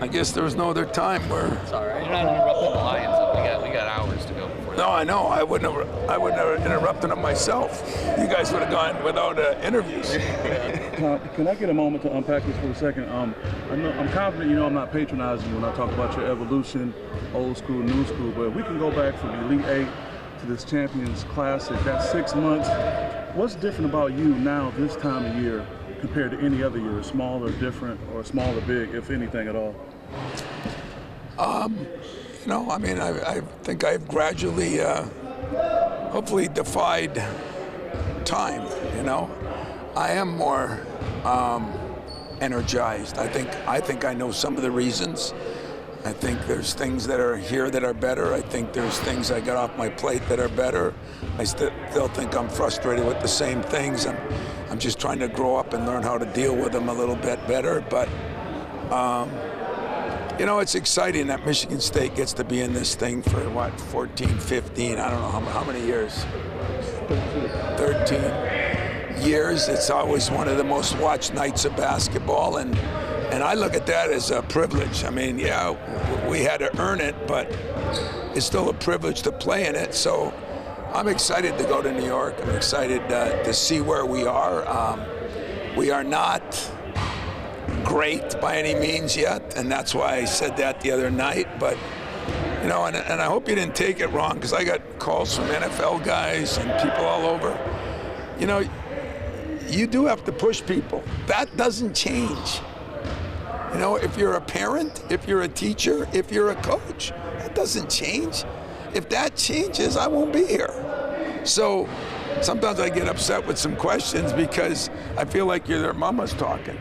I guess there was no other time where. It's all right. You're not interrupting the Lions. We got hours to go before. No, I know. I wouldn't have interrupted them myself. You guys would have gone without interviews. Can I get a moment to unpack this for a second? I'm confident you know I'm not patronizing you when I talk about your evolution, old school, new school, but we can go back from Elite 8 to this Champions Classic. That's 6 months. What's different about you now this time of year compared to any other year? Small or different, or small or big, if anything at all? You know, I mean, I think I've gradually, hopefully defied time, you know. I am more energized. I think I know some of the reasons. I think there's things that are here that are better. I think there's things I got off my plate that are better. I still think I'm frustrated with the same things. I'm just trying to grow up and learn how to deal with them a little bit better. But, you know, it's exciting that Michigan State gets to be in this thing for, what, 14, 15, I don't know how many years? 13 years. It's always one of the most watched nights of basketball. And I look at that as a privilege. I mean, yeah, we had to earn it, but it's still a privilege to play in it. So I'm excited to go to New York. I'm excited to see where we are. We are not great by any means yet, and that's why I said that the other night. But, you know, and I hope you didn't take it wrong, because I got calls from NFL guys and people all over. You know, you do have to push people. That doesn't change. You know, if you're a parent, if you're a teacher, if you're a coach, that doesn't change. If that changes, I won't be here. So sometimes I get upset with some questions because I feel like their mama's talking.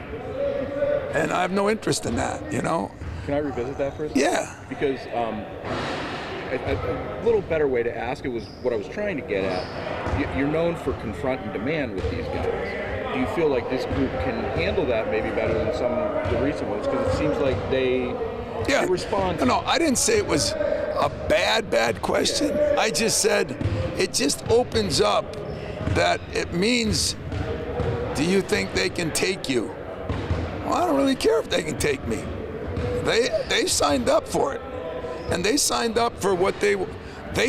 And I have no interest in that, you know? Can I revisit that for a second? Yeah. Because a little better way to ask it was what I was trying to get at. You're known for confront and demand with these guys. Do you feel like this group can handle that maybe better than some of the recent ones? Because it seems like they respond. No, I didn't say it was a bad question. Yeah. I just said it just opens up that it means, do you think they can take you? Well, I don't really care if they can take me. They signed up for it, and they signed up for what they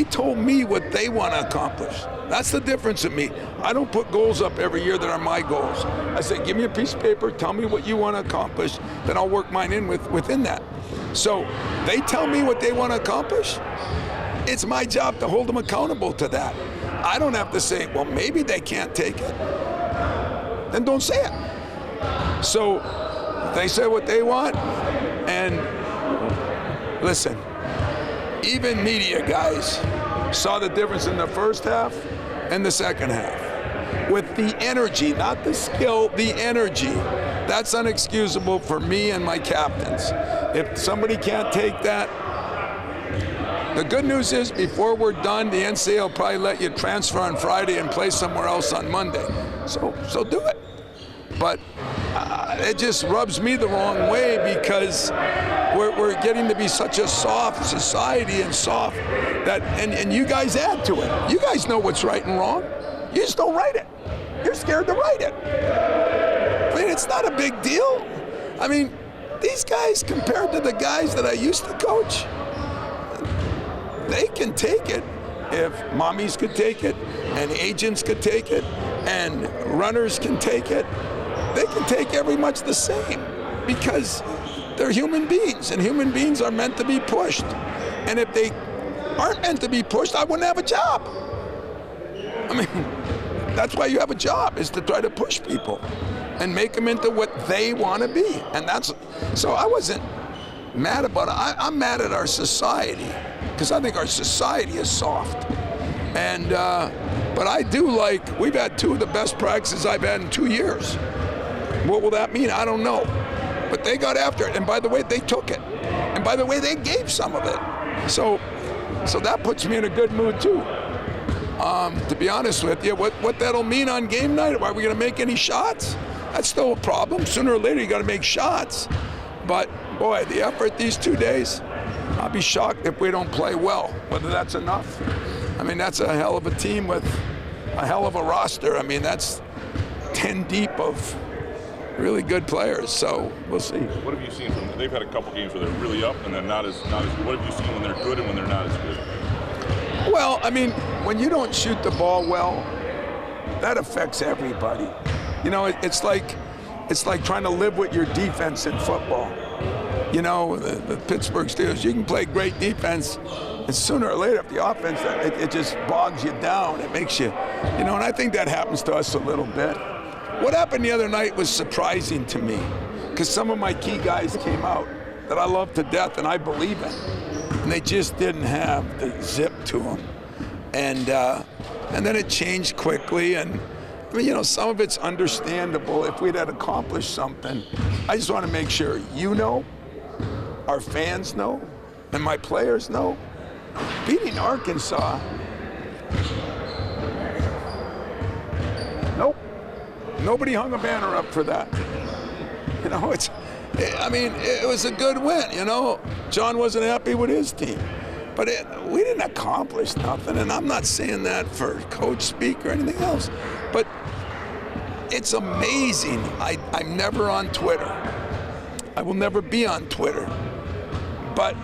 told me what they want to accomplish. That's the difference with me. I don't put goals up every year that are my goals. I say, give me a piece of paper, tell me what you want to accomplish, then I'll work mine in within that. So they tell me what they want to accomplish. It's my job to hold them accountable to that. I don't have to say, well, maybe they can't take it. Then don't say it. So they say what they want, and listen, even media guys saw the difference in the first half and the second half. With the energy, not the skill, the energy. That's unexcusable for me and my captains. If somebody can't take that, the good news is before we're done, the NCAA will probably let you transfer on Friday and play somewhere else on Monday. So do it. But it just rubs me the wrong way because we're getting to be such a soft society and soft that, and you guys add to it. You guys know what's right and wrong. You just don't write it. You're scared to write it. I mean, it's not a big deal. I mean, these guys compared to the guys that I used to coach, they can take it. If mommies could take it, and agents could take it, and runners can take it, they can take every much the same because they're human beings, and human beings are meant to be pushed. And if they aren't meant to be pushed, I wouldn't have a job. I mean, that's why you have a job, is to try to push people and make them into what they want to be. And so I wasn't mad about it. I'm mad at our society because I think our society is soft. And but I do like, we've had two of the best practices I've had in 2 years. What will that mean? I don't know. But they got after it, and by the way, they took it. And by the way, they gave some of it. So that puts me in a good mood too. To be honest with you, what that'll mean on game night, are we gonna make any shots? That's still a problem. Sooner or later, you gotta make shots. But boy, the effort these 2 days, I'll be shocked if we don't play well, whether that's enough. I mean, that's a hell of a team with a hell of a roster. I mean, that's 10 deep of really good players. So we'll see. What have you seen from them? They've had a couple games where they're really up and then not as good. What have you seen when they're good and when they're not as good? Well, I mean, when you don't shoot the ball well, that affects everybody. You know, it's like trying to live with your defense in football. You know, the Pittsburgh Steelers, you can play great defense, and sooner or later, if the offense, it just bogs you down. It makes you, you know, and I think that happens to us a little bit. What happened the other night was surprising to me, because some of my key guys came out that I love to death and I believe in, and they just didn't have the zip to them. And then it changed quickly, and I mean, you know, some of it's understandable if we'd had accomplished something. I just want to make sure you know, our fans know, and my players know. Beating Arkansas, nope. Nobody hung a banner up for that. You know, it was a good win, you know. John wasn't happy with his team. But we didn't accomplish nothing, and I'm not saying that for coach speak or anything else. But it's amazing. I'm never on Twitter. I will never be on Twitter. But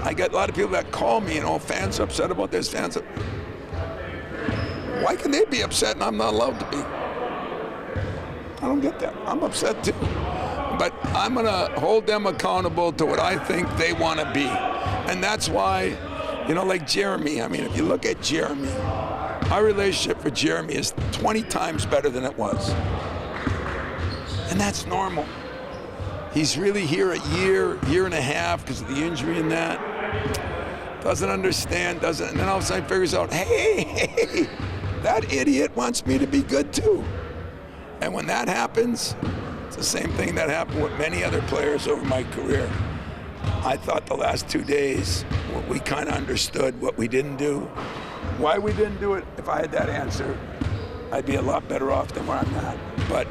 I get a lot of people that call me, you know, fans upset about this, fans. Why can they be upset and I'm not allowed to be? I don't get that. I'm upset too. But I'm going to hold them accountable to what I think they want to be. And that's why, you know, like Jeremy, I mean, if you look at Jeremy, our relationship with Jeremy is 20 times better than it was. And that's normal. He's really here a year and a half because of the injury and that. Doesn't understand, and then all of a sudden figures out, hey, that idiot wants me to be good too. And when that happens, it's the same thing that happened with many other players over my career. I thought the last 2 days, we kind of understood what we didn't do. Why we didn't do it, if I had that answer, I'd be a lot better off than where I'm at. But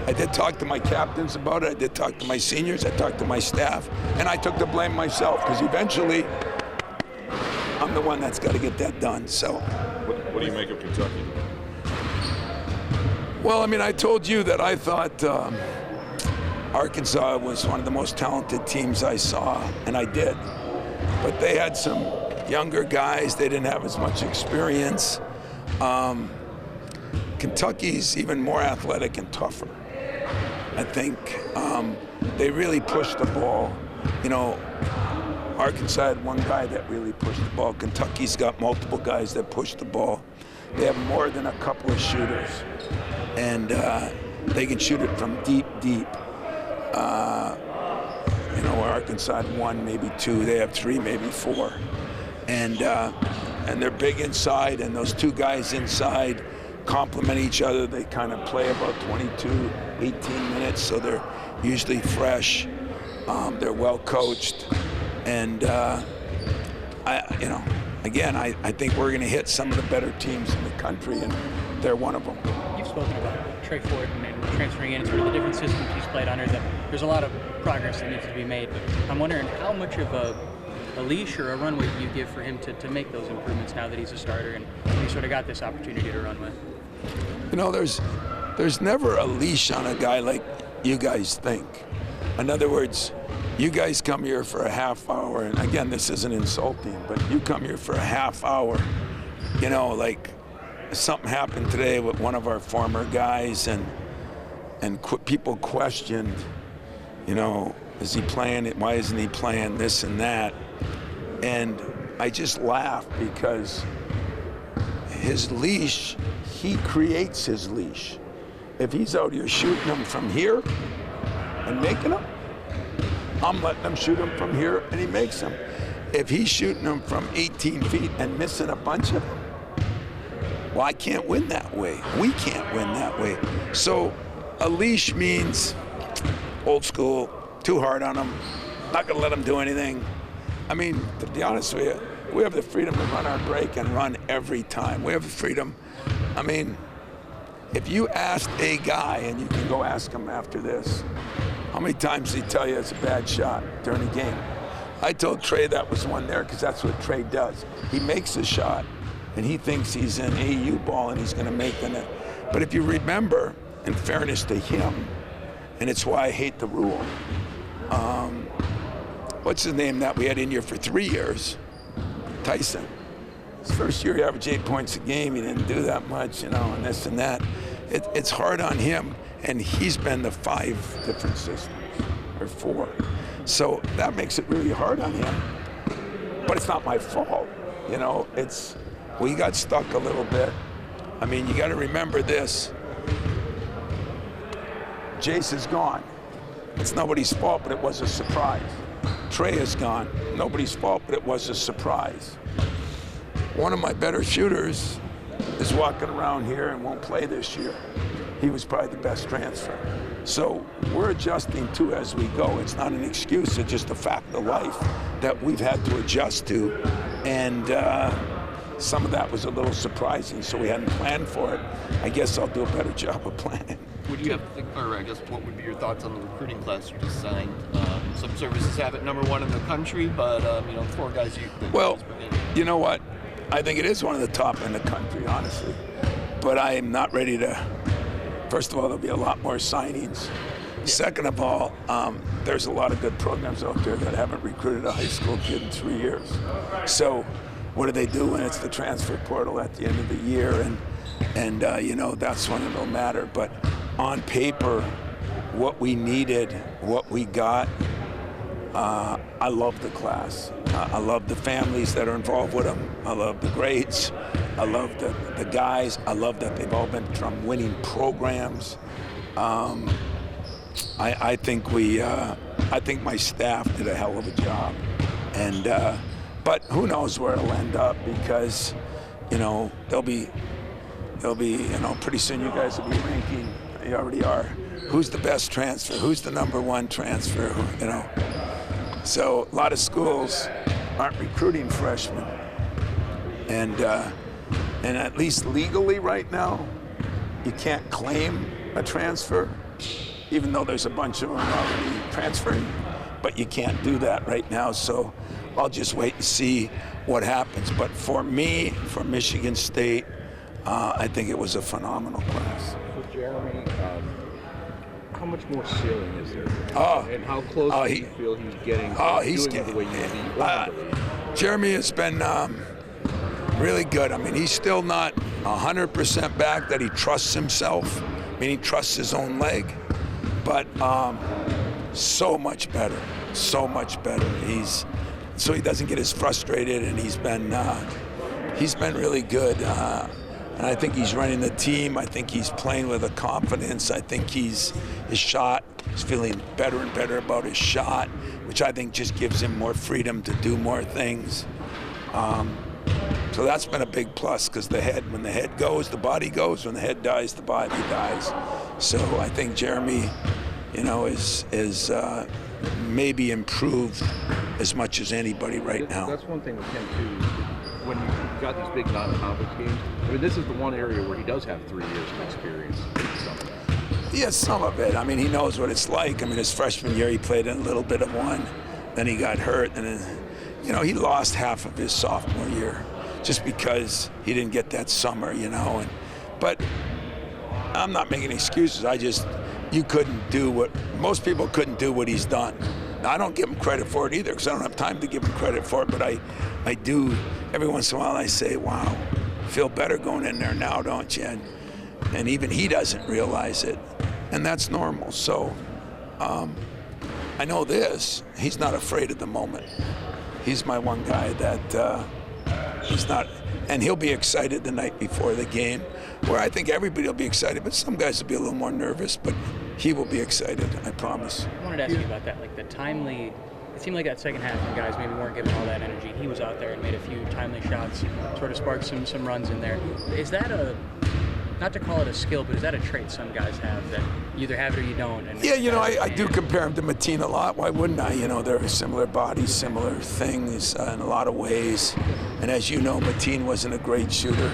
I did talk to my captains about it. I did talk to my seniors. I talked to my staff. And I took the blame myself, because eventually I'm the one that's got to get that done. So, what do you make of Kentucky? Well, I mean, I told you that I thought Arkansas was one of the most talented teams I saw, and I did. But they had some younger guys. They didn't have as much experience. Kentucky's even more athletic and tougher. I think they really pushed the ball. You know, Arkansas had one guy that really pushed the ball. Kentucky's got multiple guys that push the ball. They have more than a couple of shooters. And they can shoot it from deep. You know, where Arkansas had one, maybe two. They have three, maybe four. And they're big inside, and those two guys inside complement each other. They kind of play about 22, 18 minutes, so they're usually fresh. They're well coached. And, you know, again, I think we're going to hit some of the better teams in the country, and they're one of them. You've spoken about Trey Ford and transferring in and sort of the different systems he's played under. There's a lot of progress that needs to be made. But I'm wondering how much of a leash or a runway do you give for him to make those improvements now that he's a starter and he sort of got this opportunity to run with? You know, there's never a leash on a guy like you guys think. In other words, you guys come here for a half hour, and again, this isn't insulting, but you come here for a half hour, you know, like something happened today with one of our former guys, and people questioned, you know, is he playing it? Why isn't he playing this and that? And I just laugh because his leash, he creates his leash. If he's out here shooting them from here and making them, I'm letting him shoot them from here and he makes them. If he's shooting them from 18 feet and missing a bunch of them, well, I can't win that way. We can't win that way. So a leash means old school, too hard on them, not gonna let them do anything. I mean, to be honest with you, we have the freedom to run our break and run every time. We have the freedom. I mean, if you asked a guy, and you can go ask him after this, how many times did he tell you it's a bad shot during a game? I told Trey that was one there because that's what Trey does. He makes a shot, and he thinks he's in AU ball and he's going to make the net. But if you remember, in fairness to him, and it's why I hate the rule. What's his name that we had in here for 3 years? Tyson. His first year he averaged 8 points a game. He didn't do that much, you know, and this and that. It's hard on him, and he's been the 5 different systems, or 4. So that makes it really hard on him. But it's not my fault, you know. We got stuck a little bit. I mean, you got to remember this. Jace is gone. It's nobody's fault, but it was a surprise. Trey is gone. Nobody's fault, but it was a surprise. One of my better shooters is walking around here and won't play this year. He was probably the best transfer. So we're adjusting too as we go. It's not an excuse, it's just a fact of life that we've had to adjust to. And some of that was a little surprising, so we hadn't planned for it. I guess I'll do a better job of planning. Would you have to think, or I guess what would be your thoughts on the recruiting class you just signed? Some services have it #1 in the country, but you know, 4 guys you. Well, you know what? I think it is one of the top in the country, honestly. But I am not ready to. First of all, there'll be a lot more signings. Yeah. Second of all, there's a lot of good programs out there that haven't recruited a high school kid in 3 years. So, what do they do when it's the transfer portal at the end of the year? And you know, that's when it'll matter. But on paper, what we needed, what we got, I love the class. I love the families that are involved with them. I love the grades. I love the guys. I love that they've all been from winning programs. I think I think my staff did a hell of a job. And but who knows where it'll end up, because you know they'll be you know, pretty soon you guys will be ranking. You already are. Who's the best transfer? Who's the #1 transfer? You know. So a lot of schools aren't recruiting freshmen, and at least legally right now, you can't claim a transfer, even though there's a bunch of them already transferring. But you can't do that right now. So I'll just wait and see what happens. But for me, for Michigan State, I think it was a phenomenal class. With Jeremy, how much more ceiling is there? And how close do you feel he's getting to the way you Jeremy has been really good. I mean, he's still not 100% back that he trusts himself. I mean, he trusts his own leg. But so much better, so much better. So he doesn't get as frustrated, and he's been really good. And I think he's running the team. I think he's playing with a confidence. I think his shot, he's feeling better and better about his shot, which I think just gives him more freedom to do more things. So that's been a big plus, because when the head goes, the body goes. When the head dies, the body dies. So I think Jeremy, you know, is maybe improved as much as anybody right now. That's one thing with him too. When you've got these big non-conference games, I mean, this is the one area where he does have 3 years of experience in some of that. Yeah, some of it. I mean, he knows what it's like. I mean, his freshman year, he played in a little bit of one. Then he got hurt, and then, you know, he lost half of his sophomore year just because he didn't get that summer, you know. But I'm not making excuses. You couldn't do most people couldn't do what he's done. Now, I don't give him credit for it either, because I don't have time to give him credit for it, but I do. Every once in a while I say, wow, feel better going in there now, don't you? And even he doesn't realize it, and that's normal. So I know this, he's not afraid at the moment. He's my one guy that he's not, and he'll be excited the night before the game, where I think everybody will be excited, but some guys will be a little more nervous, but he will be excited, I promise. I wanted to ask you about that, like the timely. It seemed like that second half, when guys maybe weren't given all that energy, he was out there and made a few timely shots, sort of sparked some runs in there. Is that not to call it a skill, but is that a trait some guys have, that you either have it or you don't? And yeah, you know, I do compare him to Mateen a lot. Why wouldn't I? You know, they're similar bodies, similar things in a lot of ways. And as you know, Mateen wasn't a great shooter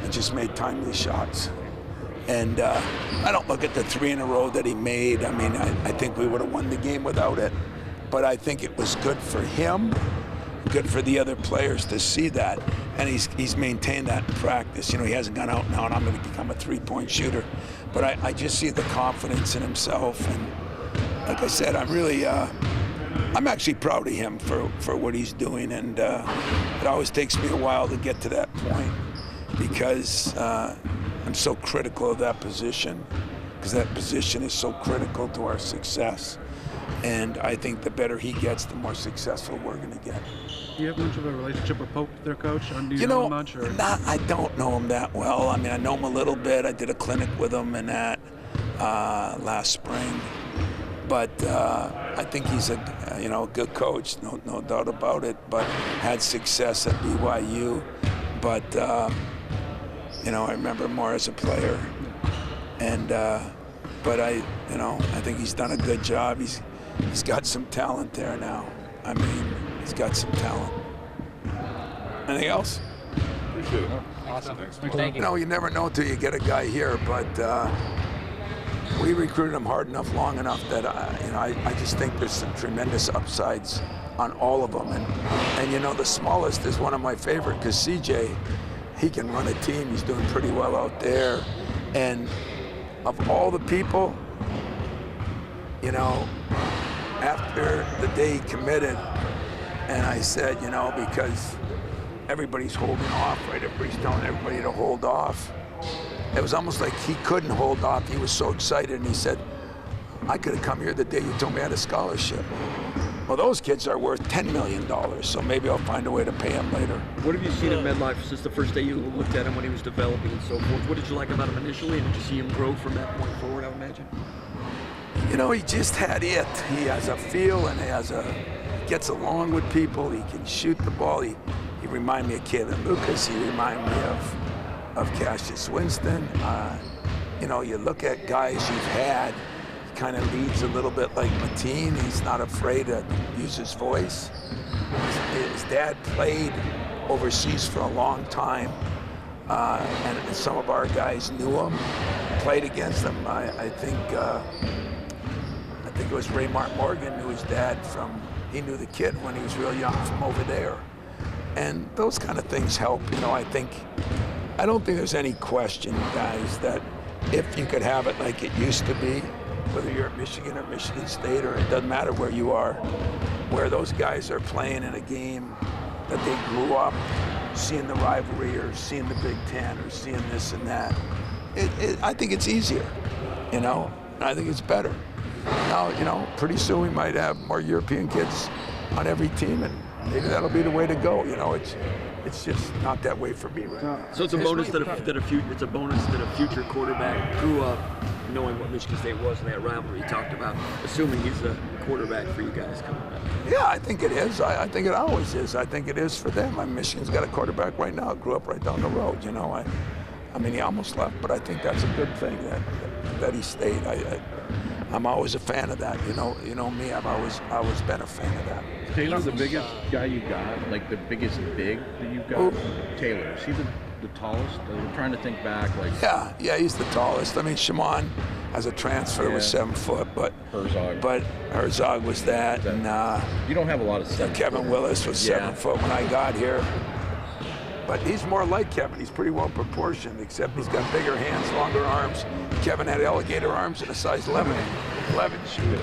and just made timely shots. And I don't look at the 3 in a row that he made. I mean, I think we would have won the game without it. But I think it was good for him, good for the other players to see that. And he's maintained that in practice. You know, he hasn't gone out now and I'm going to become a 3-point shooter. But I just see the confidence in himself. like I said, I'm really, I'm actually proud of him for what he's doing, and it always takes me a while to get to that point because I'm so critical of that position, because that position is so critical to our success. And I think the better he gets, the more successful we're going to get. Do you have much of a relationship with Pope, their coach? Do You know, him much? Or? I don't know him that well. I mean, I know him a little bit. I did a clinic with him and that last spring. But I think he's a good coach, no doubt about it. But had success at BYU. But I remember more as a player. And but I think he's done a good job. He's got some talent there now. I mean, he's got some talent. Anything else? Appreciate it. Awesome. Thanks. Thank you. You never know until you get a guy here, but we recruited him hard enough, long enough that I just think there's some tremendous upsides on all of them. And the smallest is one of my favorite because CJ, he can run a team. He's doing pretty well out there. And of all the people, after the day he committed, and I said, because everybody's holding off, right? Everybody's telling everybody to hold off. It was almost like he couldn't hold off. He was so excited, and he said, I could have come here the day you told me I had a scholarship. Well, those kids are worth $10 million, so maybe I'll find a way to pay them later. What have you seen in MedLife since the first day you looked at him when he was developing and so forth? What did you like about him initially, and did you see him grow from that point forward, I would imagine? He just had it. He has a feel, and gets along with people. He can shoot the ball. He reminded me of Kalen Lucas. He reminded me of Cassius Winston. You look at guys you've had, he kind of leads a little bit like Mateen. He's not afraid to use his voice. His dad played overseas for a long time, and some of our guys knew him, played against him. I think it was Ray Mark Morgan knew his dad he knew the kid when he was real young from over there. And those kind of things help. I don't think there's any question, guys, that if you could have it like it used to be, whether you're at Michigan or Michigan State, or it doesn't matter where you are, where those guys are playing in a game that they grew up seeing the rivalry or seeing the Big Ten or seeing this and that. I think it's easier, and I think it's better. Now, pretty soon we might have more European kids on every team, and maybe that'll be the way to go. It's just not that way for me right now. So it's a bonus that a future quarterback grew up knowing what Michigan State was in that rivalry you talked about, assuming he's a quarterback for you guys coming back. Yeah, I think it is. I think it always is. I think it is for them. Michigan's got a quarterback right now. Grew up right down the road. I mean, he almost left, but I think that's a good thing that he stayed. I'm always a fan of that. You know me. I've always been a fan of that. Taylor, the biggest guy you got, like the biggest big that you've got? Taylor, is he the tallest? I'm trying to think back. Yeah, he's the tallest. I mean, Shimon, as a transfer, was 7 foot, but Herzog was that, and you don't have a lot of 7 Kevin Willis was 7 foot when I got here. But he's more like Kevin. He's pretty well proportioned, except he's got bigger hands, longer arms. Kevin had alligator arms and a size 11 shoe.